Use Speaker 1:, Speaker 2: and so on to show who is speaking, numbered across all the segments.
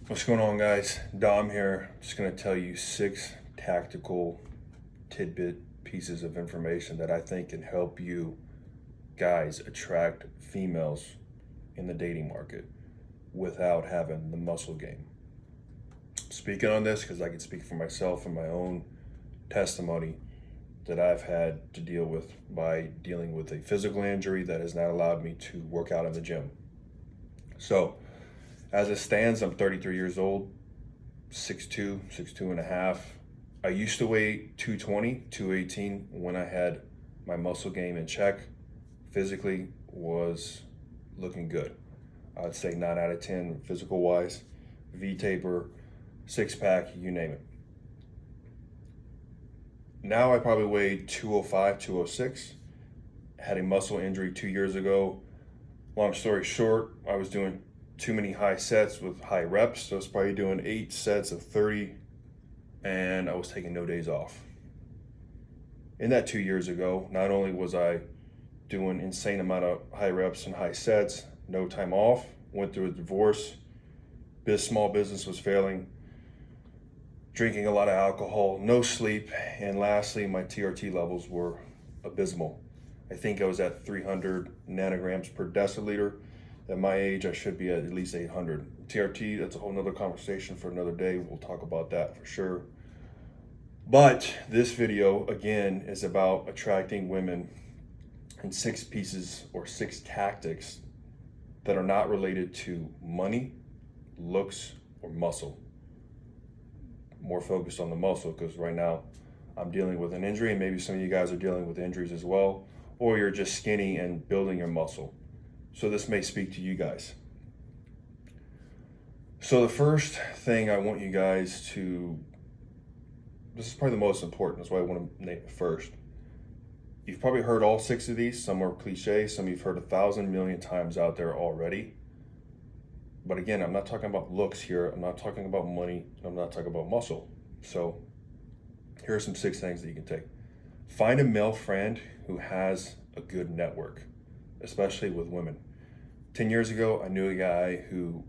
Speaker 1: What's going on, guys? Dom here. Just going to tell you 6 tactical tidbit pieces of information that I think can help you guys attract females in the dating market without having the muscle game. Speaking on this because I can speak for myself and my own testimony that I've had to deal with by dealing with a physical injury that has not allowed me to work out in the gym. So, as it stands, I'm 33 years old, 6'2", 6'2 and a half. I used to weigh 220, 218 when I had my muscle game in check. Physically was looking good. I'd say 9 out of 10 physical wise. V-taper, six pack, you name it. Now I probably weigh 205, 206. Had a muscle injury 2 years ago. Long story short, I was doing too many high sets with high reps. So I was probably doing 8 sets of 30 and I was taking no days off. In that 2 years ago, not only was I doing insane amount of high reps and high sets, no time off, went through a divorce, this small business was failing, drinking a lot of alcohol, no sleep, and lastly, my TRT levels were abysmal. I think I was at 300 nanograms per deciliter. At my age, I should be at least 800. TRT, that's a whole nother conversation for another day. We'll talk about that for sure. But this video, again, is about attracting women in 6 pieces or 6 tactics that are not related to money, looks, or muscle. More focused on the muscle because right now I'm dealing with an injury, and maybe some of you guys are dealing with injuries as well, or you're just skinny and building your muscle. So this may speak to you guys. So the first thing I want you guys to, this is probably the most important, that's why I want to name it first. You've probably heard all 6 of these. Some are cliche, some you've heard 1,000 million times out there already. But again, I'm not talking about looks here. I'm not talking about money. I'm not talking about muscle. So here are some 6 things that you can take. Find a male friend who has a good network, especially with women. 10 years ago, I knew a guy who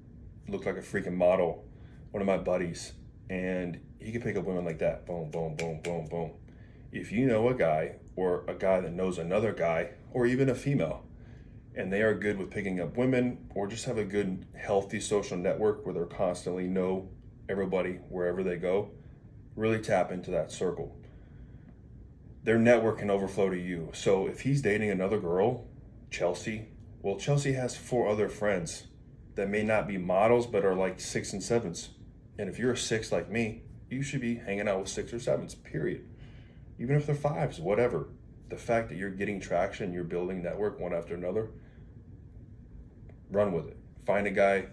Speaker 1: looked like a freaking model, one of my buddies, and he could pick up women like that. Boom, boom, boom, boom, boom. If you know a guy or a guy that knows another guy or even a female, and they are good with picking up women or just have a good, healthy social network where they're constantly know everybody wherever they go, really tap into that circle. Their network can overflow to you. So if he's dating another girl, Chelsea, well, Chelsea has 4 other friends that may not be models, but are like 6 and 7s. And if you're a 6 like me, you should be hanging out with 6 or 7s, period. Even if they're 5s, whatever. The fact that you're getting traction, you're building network one after another, run with it. Find a guy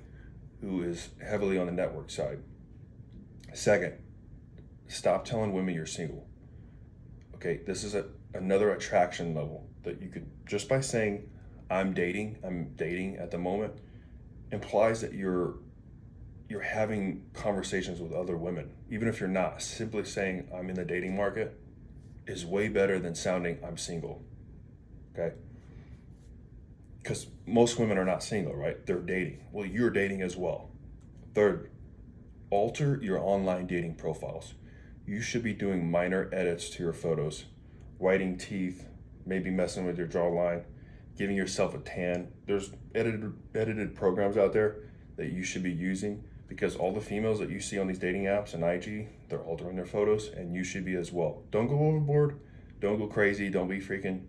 Speaker 1: who is heavily on the network side. Second, stop telling women you're single. Okay, this is another attraction level that you could, just by saying, I'm dating at the moment, implies that you're having conversations with other women. Even if you're not, simply saying I'm in the dating market is way better than sounding I'm single. Okay? Because most women are not single, right? They're dating. Well, you're dating as well. Third, alter your online dating profiles. You should be doing minor edits to your photos, whitening teeth, maybe messing with your jawline, giving yourself a tan. There's edited programs out there that you should be using because all the females that you see on these dating apps and IG, they're altering their photos, and you should be as well. Don't go overboard. Don't go crazy. Don't be freaking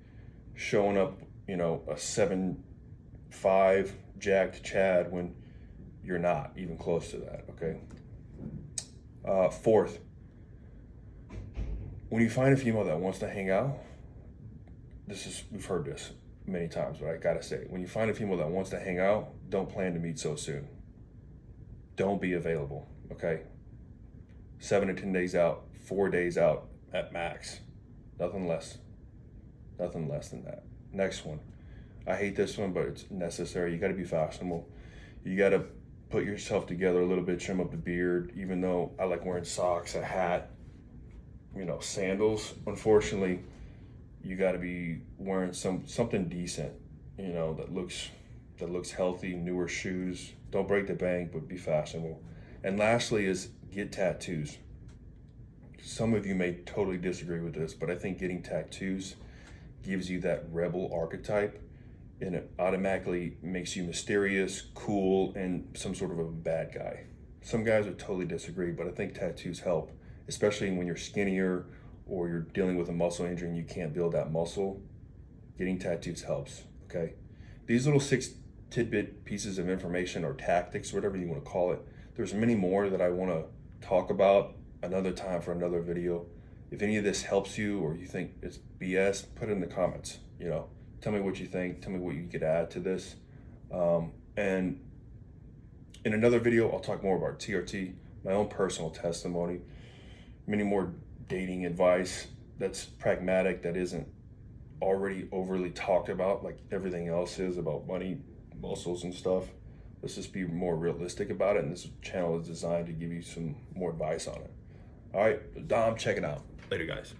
Speaker 1: showing up, a 7'5" jacked Chad when you're not even close to that, okay? Fourth, when you find a female that wants to hang out, we've heard this many times, but I gotta say, when you find a female that wants to hang out, don't plan to meet so soon. Don't be available, okay? 7 to 10 days out, 4 days out at max. Nothing less than that. Next one. I hate this one, but it's necessary. You gotta be fashionable. You gotta put yourself together a little bit, trim up the beard, even though I like wearing socks, a hat, sandals. Unfortunately, you got to be wearing something decent, that looks healthy. Newer shoes. Don't break the bank, but be fashionable. And lastly is get tattoos. Some of you may totally disagree with this, but I think getting tattoos gives you that rebel archetype, and it automatically makes you mysterious, cool, and some sort of a bad guy. Some guys would totally disagree, but I think tattoos help, especially when you're skinnier or you're dealing with a muscle injury and you can't build that muscle. Getting tattoos helps, okay? These little 6 tidbit pieces of information or tactics, whatever you want to call it, there's many more that I want to talk about another time for another video. If any of this helps you or you think it's BS, put it in the comments. Tell me what you think. Tell me what you could add to this. And in another video, I'll talk more about TRT, my own personal testimony, many more dating advice that's pragmatic, that isn't already overly talked about like everything else is about money, muscles, and stuff. Let's just be more realistic about it, and this channel is designed to give you some more advice on it. All right, Dom, check it out. Later, guys.